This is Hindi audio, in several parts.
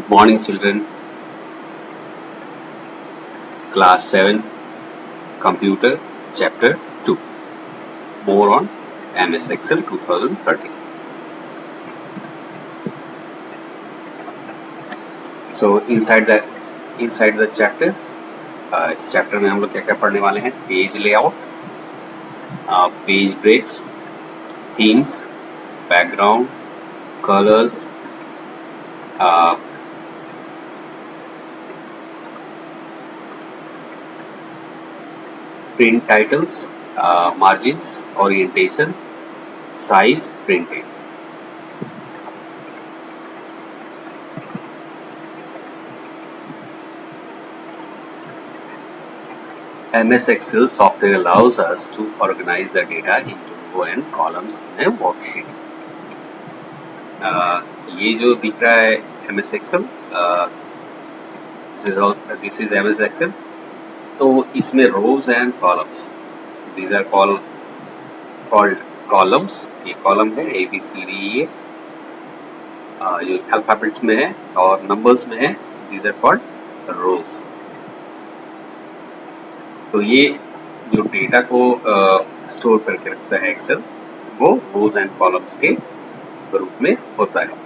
Good morning, children. Class 7, Computer, Chapter 2. More on MS Excel 2013. So inside the chapter, इस चैप्टर में हम लोग क्या क्या पढ़ने वाले हैं? Page layout, page breaks, themes, background, colours, print titles, margins, orientation, size, printing. MS Excel software allows us to organize the data into row and columns in a worksheet. ये जो दिख रहा है MS Excel, this is MS Excel. तो इसमें rows and columns, these are called columns. ये कॉलम है A B C D E, जो अल्फाबेट्स में है, और नंबर्स में है, these are called rows. तो ये जो डेटा को स्टोर करके रखता है एक्सेल, वो रोज एंड कॉलम्स के रूप में होता है.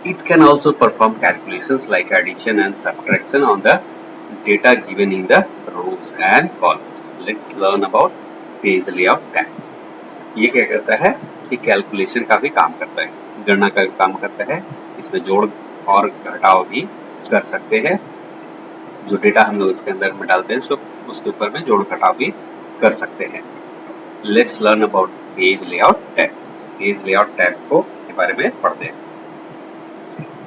It can also perform calculations like addition and subtraction on the data given in the rows and columns. Let's learn about page layout tab. ये क्या करता है? ये कैलकुलेशन का भी काम करता है, गणना का भी काम करता है. इसमें जोड़ और घटाव भी कर सकते हैं. जो डेटा हम लोग इसके अंदर में डालते हैं उसके ऊपर में जोड़ घटाव भी कर सकते हैं. Let's learn about page layout tab. Page layout tab को के बारे में पढ़ते हैं.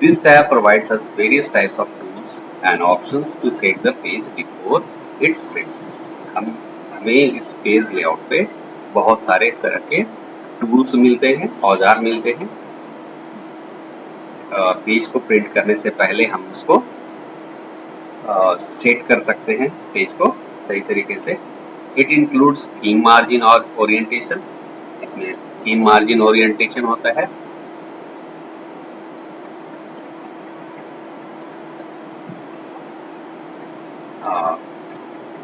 This tab provides us various types of tools and options to set the page before it prints. हमें इस पेज लेआउट पे बहुत सारे तरह के टूल्स मिलते हैं, औजार मिलते हैं. पेज को प्रिंट करने से पहले हम उसको सेट कर सकते हैं पेज को सही तरीके से. इट इंक्लूड्स थीम मार्जिन और ओरिएंटेशन. इसमें थीम मार्जिन ओरिएंटेशन होता है.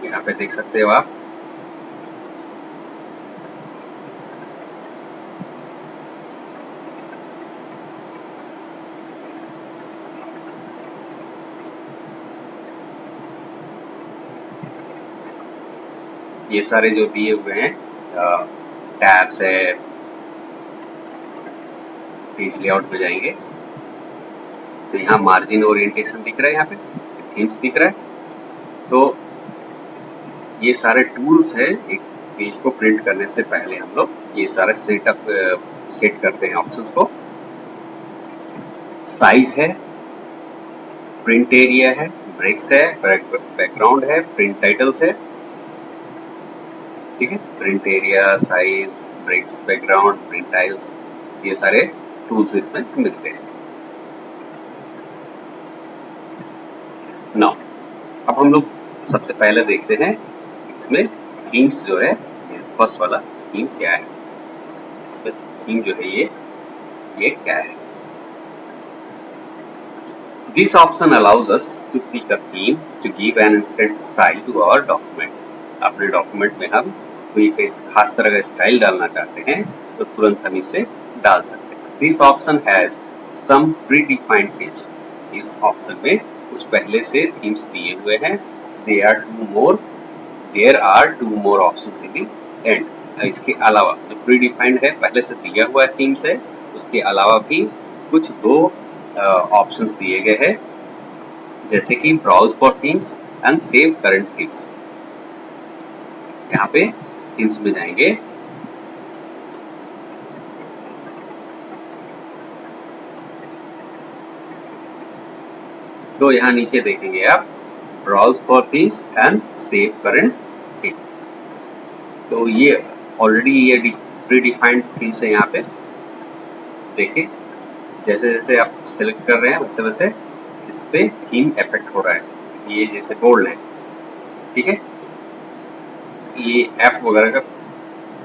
यहाँ पे देख सकते हो आप. ये सारे जो दिए हुए हैं टैब्स है, पेज लेआउट में जाएंगे तो यहाँ मार्जिन ओरिएंटेशन दिख रहा है, यहाँ पे थीम्स दिख रहा है. तो ये सारे टूल्स है. एक पेज को प्रिंट करने से पहले हम लोग ये सारे सेट करते हैं ऑप्शंस को. साइज है, प्रिंट एरिया है, ब्रेक्स है, बैकग्राउंड है, प्रिंट टाइटल्स है. ठीक है, print area, size, breaks, background, print titles, ये सारे टूल्स इसमें मिलते हैं. नाउ अब हम लोग सबसे पहले देखते हैं इसमें थीम्स जो है, फर्स्ट वाला थीम क्या है. इसमें थीम जो है ये क्या है. This option allows us to pick a theme to give an instant style to our document. अपने डॉक्यूमेंट में हम कोई खास तरह का स्टाइल डालना चाहते हैं तो तुरंत हम इसे डाल सकते हैं. This option has some predefined themes. इस ऑप्शन में कुछ पहले से थीम्स दिए हुए हैं. There are two more options in the end. इसके अलावा जो प्रीडिफाइंड है, पहले से दिया हुआ थीम्स है, उसके अलावा भी कुछ दो ऑप्शंस दिए गए हैं, जैसे कि browse for themes and save current themes. यहाँ पे थीम्स में जाएंगे तो यहाँ नीचे देखेंगे आप browse for themes and save current theme. तो ये ऑलरेडी ये प्रीडिफाइंड थीम्स है. यहाँ पे देखिए, जैसे जैसे आप सिलेक्ट कर रहे हैं वैसे वैसे इस पे थीम इफेक्ट हो रहा है. ये जैसे बोल्ड है, ठीक है, ये ऐप वगैरह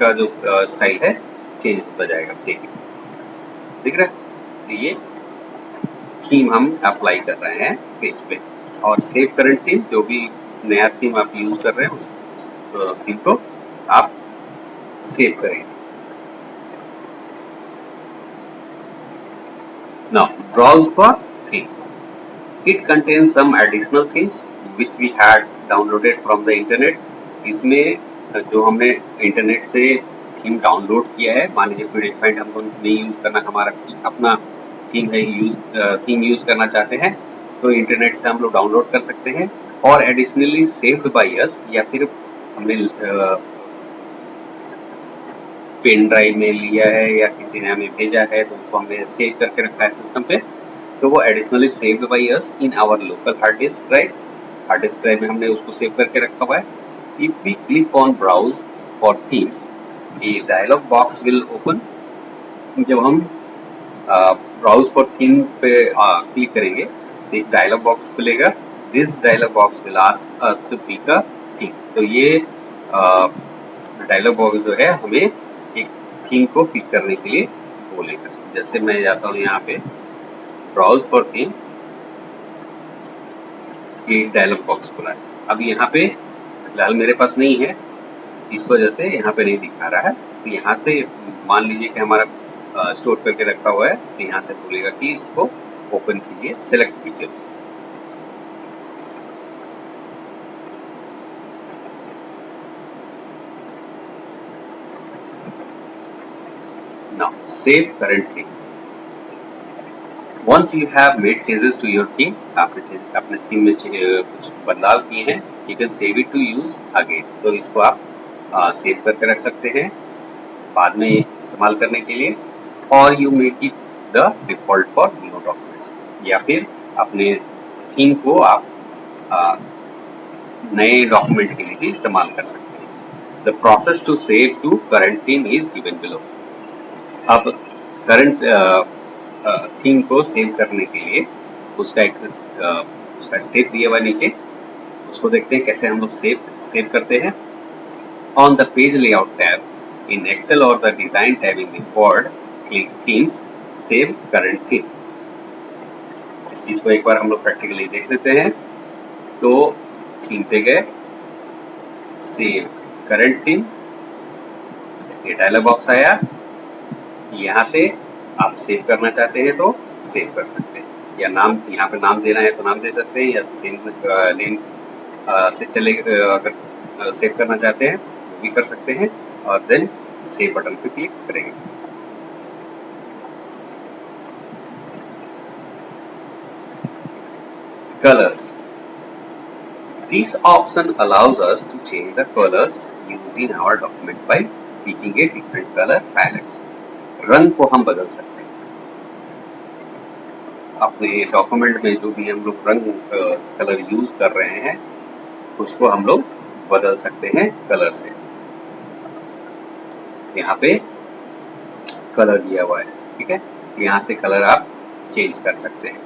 का जो स्टाइल है चेंज होता जाएगा. देखिए, दिख रहा है. ये थीम हम अप्लाई कर रहे हैं पेज पे। और सेव करंट थीम, जो भी नया थीम आप यूज कर रहे हैं उस थीम को आप सेव करेंगे। Now browse for themes. It contains some additional themes which we had downloaded from the internet. इसमें जो हमने इंटरनेट से थीम डाउनलोड किया है, मान लीजिए पीडीएफ फाइल हमको नहीं यूज करना, हमारा कुछ अपना थीम है, थीम यूज करना चाहते हैं तो इंटरनेट से हम लोग डाउनलोड कर सकते हैं। और एडिशनली सेव्ड बाय अस, या फिर हमने पेन ड्राइव में लिया है या किसी ने हमें भेजा है तो उसको हमने सेव करके रखा है सिस्टम पे, तो वो additionally saved by us in our local hard disk drive. Hard disk drive में हमने उसको सेव करके रखा हुआ है। If we click on browse for themes, ये डायलॉग बॉक्स विल ओपन। जब हम ब्राउज फॉर थीम पे क्लिक करेंगे तो एक डायलॉग बॉक्स खुलेगा। This dialog box will ask us to pick a theme. तो ये डायलॉग बॉक्स जो है हमें एक थीम को पिक करने के लिए बोलेगा। जैसे मैं जाता हूँ यहाँ पे ब्राउज फॉर थीम, ये डायलॉग बॉक्स खुला है। अब यहाँ पे फिलहाल मेरे पास नहीं है, इस वजह से यहाँ पे नहीं दिखा रहा है। तो यहाँ से मान लीजिए कि हमारा स्टोर करके रखा हुआ है, तो यहाँ से बोलेगा कि इसको ओपन कीजिए, सेलेक्ट कीजिए। Now save current theme. Once you have made changes to your theme, आपने अपने थीम में कुछ बदलाव किए हैं, you can save it to use again. तो इसको आप सेव करके रख सकते हैं बाद में इस्तेमाल करने के लिए। और you make it the default for new documents, या फिर अपने थीम को आप नए डॉक्यूमेंट के लिए भी इस्तेमाल कर सकते हैं। The process to save to current theme is given below. अब करंट थीम को सेव करने के लिए उसका एक उसका स्टेप दिया हुआ नीचे, उसको देखते हैं कैसे हम लोग सेव करते हैं। On the page layout tab in Excel और the design tab in Word, click themes, save current theme. इस चीज को एक बार हम लोग प्रैक्टिकली देख लेते हैं। तो थीम पे गए, सेव करंट थीम, ये डायलॉग बॉक्स आया। यहाँ से आप सेव करना चाहते हैं तो सेव कर सकते हैं, या नाम यहाँ पे नाम देना है तो नाम दे सकते हैं, या सेम नेम से चले अगर सेव करना चाहते हैं वो भी कर सकते हैं। और देन सेव बटन पे क्लिक करेंगे। Colors. This option allows us to change the colors used in our document by picking a different color palettes. रंग को हम बदल सकते हैं अपने डॉक्यूमेंट में, जो भी हम लोग रंग कलर यूज कर रहे हैं उसको हम लोग बदल सकते हैं कलर से। यहाँ पे कलर दिया हुआ है, ठीक है, यहाँ से कलर आप चेंज कर सकते हैं।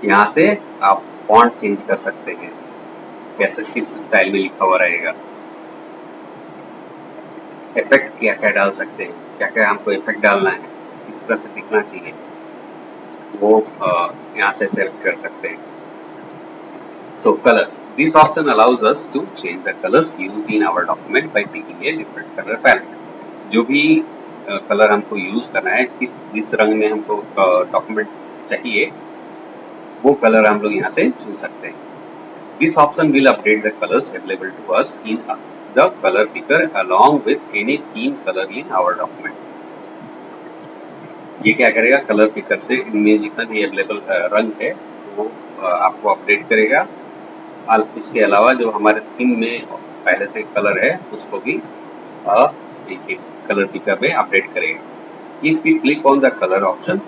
यहाँ से आप फॉन्ट चेंज कर सकते हैं, कैसे किस स्टाइल में लिखा हुआ रहेगा। इफेक्ट क्या क्या डाल सकते हैं, क्या क्या हमको इफेक्ट डालना है, किस तरह से दिखना चाहिए, वो यहाँ से सेलेक्ट कर सकते हैं। So colours, this option allows us to change the colours used in our document by picking a different colour palette. जो भी कलर हमको यूज करना है, जिस रंग में हमको डॉक्यूमेंट चाहिए वो कलर हम लोग यहाँ से चुन सकते हैं। This option will update the colours available to us in the colour picker along with any theme color in our document। ये क्या करेगा, कलर पिकर से इनमें जितना भी अवेलेबल रंग है वो आपको अपडेट करेगा। इसके अलावा जो हमारे थीम में पहले से कलर है उसको भी एक कलर पिकर में अपडेट करेगा। If we click on the colour option,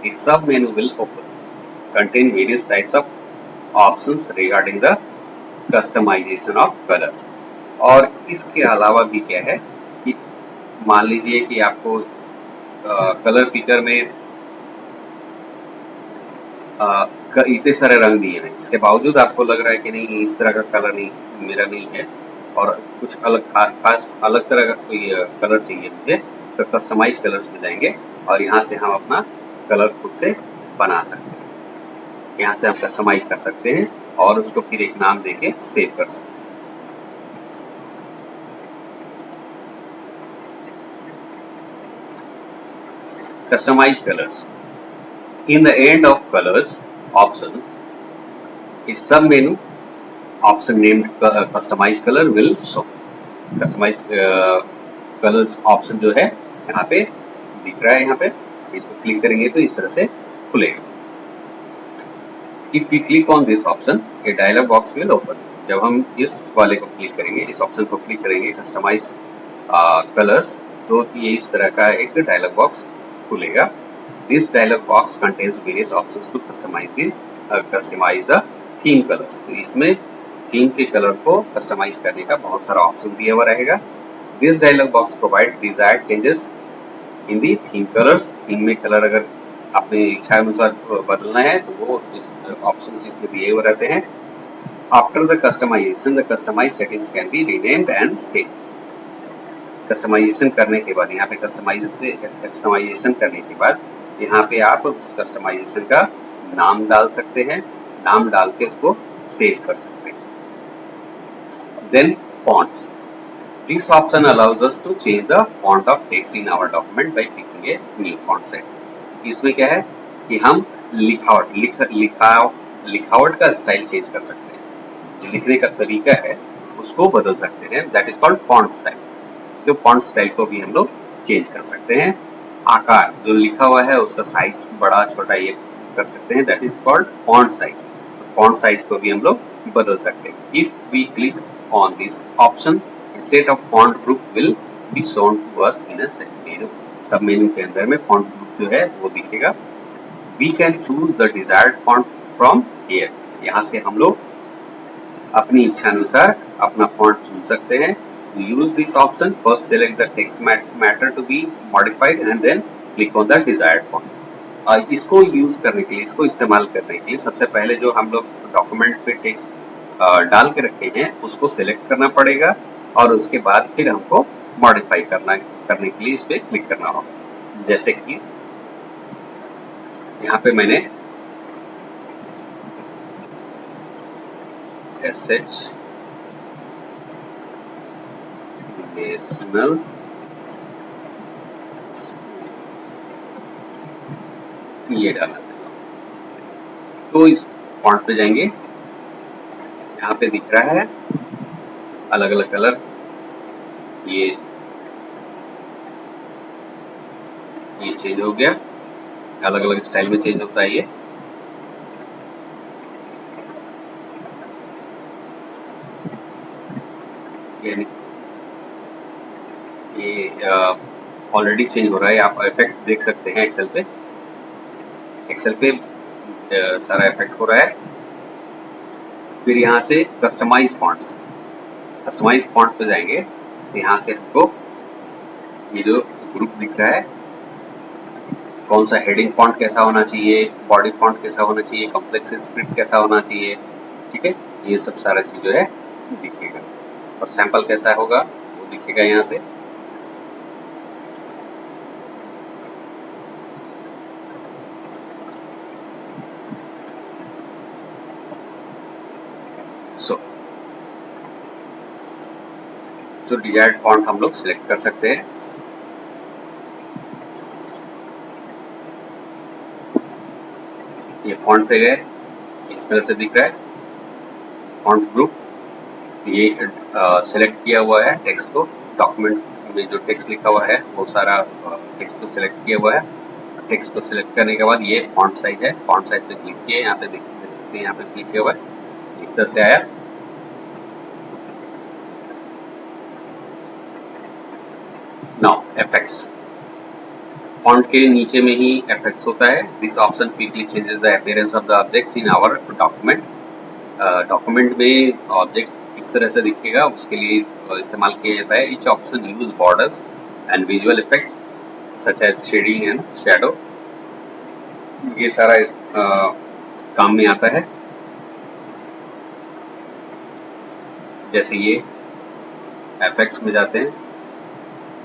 the sub menu will open, contain various types of options regarding the customization of colors। और इसके अलावा भी क्या है कि मान लीजिए कि आपको कलर पिकर में इतने सारे रंग दिए हैं, इसके बावजूद आपको लग रहा है कि नहीं इस तरह का कलर नहीं मेरा नहीं है और कुछ अलग खास अलग तरह का कोई कलर चाहिए मुझे, कस्टमाइज कलर्स में जाएंगे और यहाँ से हम अपना कलर खुद से बना सकते हैं। यहाँ से हम कस्टमाइज कर सकते हैं और उसको फिर एक नाम देके सेव कर सकते हैं। Customize colors. In the end of colors option, a sub menu option named customize color will show. Customize colors option जो है यहाँ पे दिख रहा है, यहाँ पे इस पर क्लिक करेंगे तो इस तरह से खुलेगा। If we click on this option, a dialog box will open. जब हम इस वाले को क्लिक करेंगे, इस ऑप्शन को क्लिक करेंगे कस्टमाइज कलर्स, तो ये इस तरह का एक डायलॉग बॉक्स खुलेगा। This dialog box contains various options to customize the theme colors. तो इसमें थीम के कलर को कस्टमाइज करने का बहुत सारा ऑप्शन दिया हुआ रहेगा। This dialog box provide desired changes in the theme colors. Theme में कलर अगर अपनी इच्छा अनुसार बदलना है तो वो ऑप्शन इसमें दिए हुए रहते हैं। After the customization, the customized settings can be renamed and saved. Customisation करने के बाद यहाँ पे कस्टमाइजेशन करने के बाद यहाँ पे आप उस कस्टमाइजेशन का नाम डाल सकते हैं, नाम डाल के उसको सेव कर सकते हैं। Then fonts. This option allows us to change the font of text in our document by clicking a new font set. इसमें क्या है कि हम लिखावट का स्टाइल चेंज कर सकते हैं, जो लिखने का तरीका है उसको बदल सकते हैं। That is called font style. तो फॉन्ट स्टाइल को भी हम लोग चेंज कर सकते हैं। आकार जो लिखा हुआ है उसका साइज बड़ा छोटा ये कर सकते हैं, that is called font size. Font size को भी हम लोग बदल सकते हैं। इफ वी क्लिक ऑन दिस ऑप्शन, a set of font group will be shown to us in a menu. सब मेन्यू के अंदर में फॉन्ट ग्रुप जो है वो दिखेगा। We can choose the desired font from here. यहाँ से हम लोग अपनी इच्छा अनुसार अपना फॉन्ट चुन सकते हैं। To use this option, first select the text matter to be modified and then click on the desired font. इसको यूज करने के लिए, इसको इस्तेमाल करने के लिए सबसे पहले जो हम लोग डॉक्यूमेंट पे टेक्स्ट डाल के रखे हैं उसको सिलेक्ट करना पड़ेगा और उसके बाद फिर हमको मॉडिफाई करने के लिए इस पे क्लिक करना होगा। जैसे कि यहाँ पे मैंने SH नेशनल ये डाला था। तो इस फॉन्ट पे जाएंगे, यहाँ पे दिख रहा है अलग अलग कलर, ये चेंज हो गया, अलग अलग स्टाइल में चेंज होता है। ये ऑलरेडी चेंज हो रहा है। आप इफेक्ट देख सकते हैं एक्सेल पे सारा इफेक्ट हो रहा है। फिर यहाँ से कस्टमाइज फॉन्ट पे जाएंगे, यहाँ से हमको ये जो ग्रुप दिख रहा है, कौन सा हेडिंग फॉन्ट कैसा होना चाहिए, बॉडी फॉन्ट कैसा होना चाहिए, कॉम्प्लेक्स स्क्रिप्ट कैसा होना चाहिए, ठीक है, ये सब सारा चीज जो है दिखेगा। और सैंपल कैसा होगा वो दिखेगा यहाँ से। जो डिजायर्ड फॉन्ट हम लोग सिलेक्ट कर सकते हैं। ये फॉन्ट पे गए, इस तरह से दिख रहा है फॉन्ट ग्रुप। ये सिलेक्ट किया हुआ है टेक्स्ट को, डॉक्यूमेंट में जो टेक्स्ट लिखा हुआ है वो सारा टेक्स्ट को सिलेक्ट किया हुआ है। टेक्स्ट को सिलेक्ट करने के बाद ये फॉन्ट साइज है, फॉन्ट साइज पे क्लिक किए, यहाँ पे देख सकते हैं, यहाँ पे क्लिक किया हुआ है, इस तरह से आया। नाउ इफेक्ट्स, फॉन्ट के नीचे में ही इफेक्ट्स होता है। This option quickly changes the appearance of the objects in our document. Document में ऑब्जेक्ट इस तरह से दिखेगा, उसके लिए इस्तेमाल किया जाता है। Each option use borders and visual effects such as shading and shadow. ये सारा काम में आता है। जैसे ये इफेक्ट्स में जाते हैं,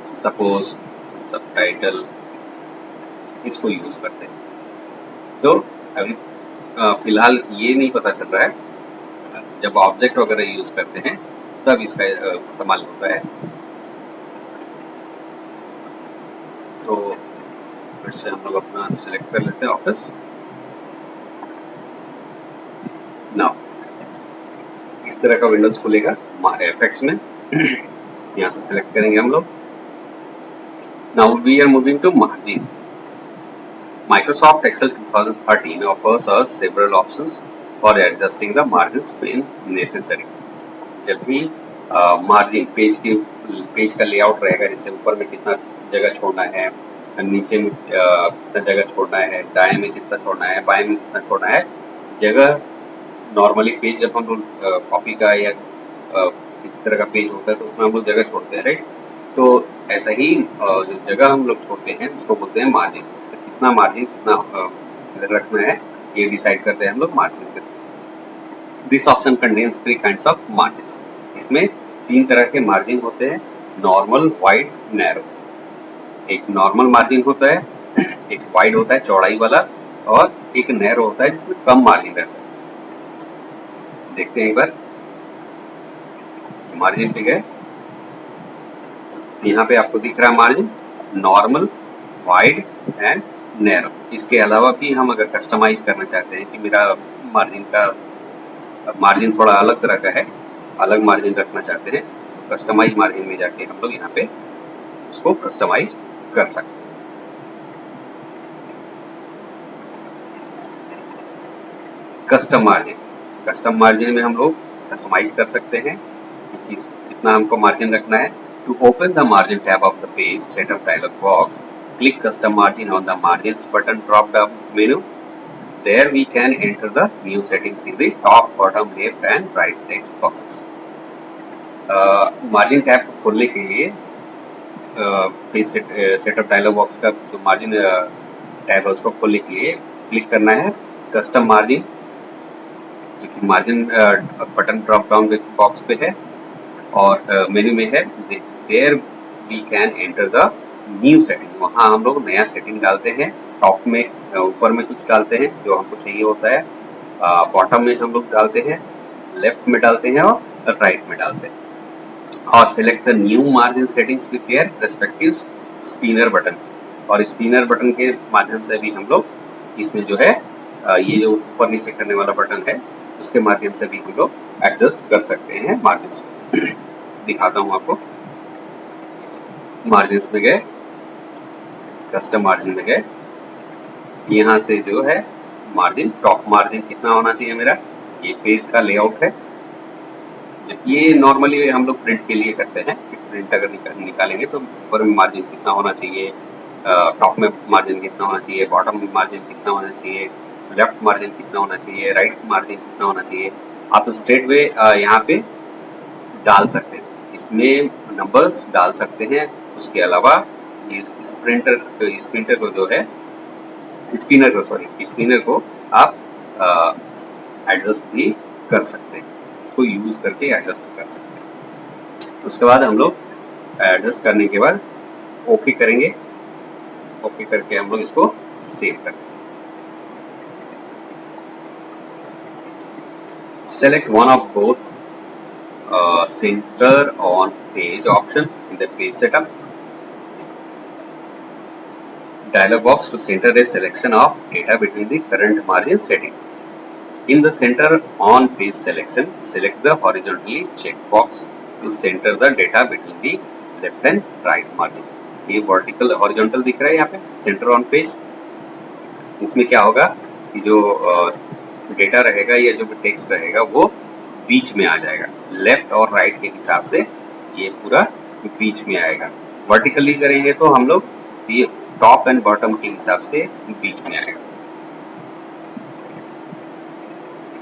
सपोज सबटाइटल इसको यूज करते हैं। तो अभी फिलहाल ये नहीं पता चल रहा है, जब ऑब्जेक्ट वगैरह यूज करते हैं तब इसका इस्तेमाल होता है। तो फिर से हम लोग अपना सिलेक्ट कर लेते हैं ऑफिस। नाउ इस तरह का विंडोज खुलेगा एफेक्ट्स में। यहाँ से सिलेक्ट करेंगे हम लोग। Now we are moving to margin. Microsoft Excel 2013 offers us several options for adjusting the margins when necessary. जब भी मार्जिन पेज का लेआउट रहेगा, जैसे ऊपर में कितना जगह छोड़ना है, नीचे में कितना जगह छोड़ना है, दाएं में कितना छोड़ना है, बाएं में कितना छोड़ना है जगह। नॉर्मली पेज जब हम लोग कॉपी का या किसी तरह का पेज होता है तो उसमें हम लोग जगह छोड़ते हैं, राइट। तो ऐसा ही जो जगह हम लोग छोड़ते हैं उसको बोलते हैं मार्जिन। तो कितना मार्जिन कितना रखना है ये डिसाइड करते हैं हम लोग मार्जिन के। This option contains 3 kinds of margin. इसमें 3 तरह के मार्जिन होते हैं, नॉर्मल, वाइड, नैरो। एक नॉर्मल मार्जिन होता है, एक वाइड होता है चौड़ाई वाला, और एक नैरो होता है जिसमें कम मार्जिन रहता है। देखते हैं एक बार। मार्जिन पे गए, यहाँ पे आपको दिख रहा है margin normal, wide and narrow. इसके अलावा भी हम अगर कस्टमाइज करना चाहते हैं कि मेरा मार्जिन थोड़ा अलग तरह का है, अलग मार्जिन रखना चाहते हैं, तो कस्टमाइज मार्जिन में जाके हम लोग यहाँ पे उसको कस्टमाइज कर सकते हैं। कस्टम मार्जिन में हम लोग कस्टमाइज कर सकते हैं कि कितना हमको मार्जिन रखना है। To open the margin tab of the page setup dialog box, click custom margin on the margins button drop down menu. There we can enter the new settings in the top, bottom, left and right text boxes. Margin tab को खोलने के लिए पेज सेटअप डायलॉग बॉक्स का जो मार्जिन टैब है उसको खोलने के लिए क्लिक करना है कस्टम मार्जिन, जो कि margin button drop down box पे है और मेन्यू में है। There we can enter the new setting, वहाँ हम लोग नया सेटिंग डालते हैं। टॉप में ऊपर में कुछ डालते हैं जो हमको चाहिए होता है, बॉटम में हम लोग डालते हैं, लेफ्ट में डालते हैं और राइट में डालते हैं। और select the new margin settings with their respective spinner button, और स्पिनर बटन के माध्यम से भी हम लोग इसमें जो है ये जो ऊपर नीचे करने वाला बटन है उसके माध्यम से भी हम लोग एडजस्ट कर सकते हैं मार्जिन। दिखाता हूँ आपको। मार्जिन में गए, कस्टम मार्जिन में गए, यहाँ से जो है मार्जिन, टॉप मार्जिन कितना होना चाहिए मेरा, ये पेज का लेआउट है। जब ये नॉर्मली हम लोग प्रिंट के लिए करते हैं, प्रिंट अगर निकालेंगे तो ऊपर में मार्जिन कितना होना चाहिए, टॉप में मार्जिन कितना होना चाहिए, बॉटम में मार्जिन कितना होना चाहिए, लेफ्ट मार्जिन कितना होना चाहिए, राइट मार्जिन कितना होना चाहिए, आप स्ट्रेट वे यहाँ पे डाल सकते हैं। इसमें नंबर्स डाल सकते हैं। उसके अलावा इस स्प्रिंटर को जो है स्पिनर को आप एडजस्ट भी कर सकते हैं, इसको यूज करके एडजस्ट कर सकते हैं। उसके बाद हम लोग एडजस्ट करने के बाद ओके करेंगे, ओके करके हम लोग इसको सेव करेंगे। Select one of both center on page option in the page setup dialog box to center a selection of data between the current margin settings. In the center on page selection, select the horizontally checked box to center the data between the left and right margin. ये vertical horizontal दिख रहा है यहाँ पे center on page। इसमें क्या होगा कि जो डेटा रहेगा या जो टेक्स्ट रहेगा वो बीच में आ जाएगा, लेफ्ट और राइट के हिसाब से ये पूरा बीच में आएगा। वर्टिकली करेंगे तो हम लोग ये टॉप एंड बॉटम के हिसाब से बीच में आएगा।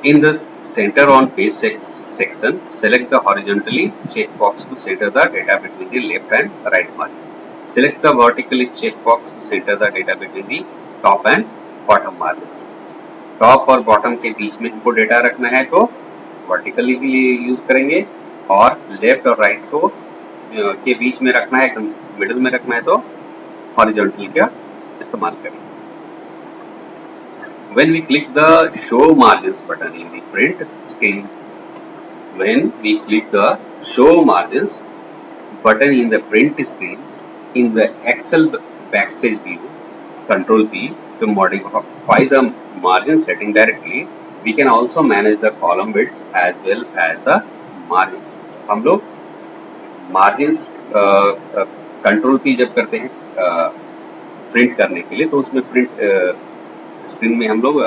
In the centre on page section, select the horizontally check box to centre the data between the left and right margin. Select the vertically check box to centre the data between the top and bottom margin. Top और बॉटम के बीच में हमको डेटा रखना है तो वर्टिकली के लिए यूज करेंगे, और लेफ्ट और राइट को के बीच में रखना है, एकदम मिडिल में रखना है तो हॉरिजॉन्टल का इस्तेमाल करें। When we click the show margins button in the print screen, when we click the show margins button in the print screen in the Excel backstage view, Control P to modify the margin setting directly. We can also manage the column widths as well as the margins. हम लोग margins कंट्रोल P जब करते हैं प्रिंट करने के लिए, तो उसमें प्रिंट स्क्रीन में हम लोग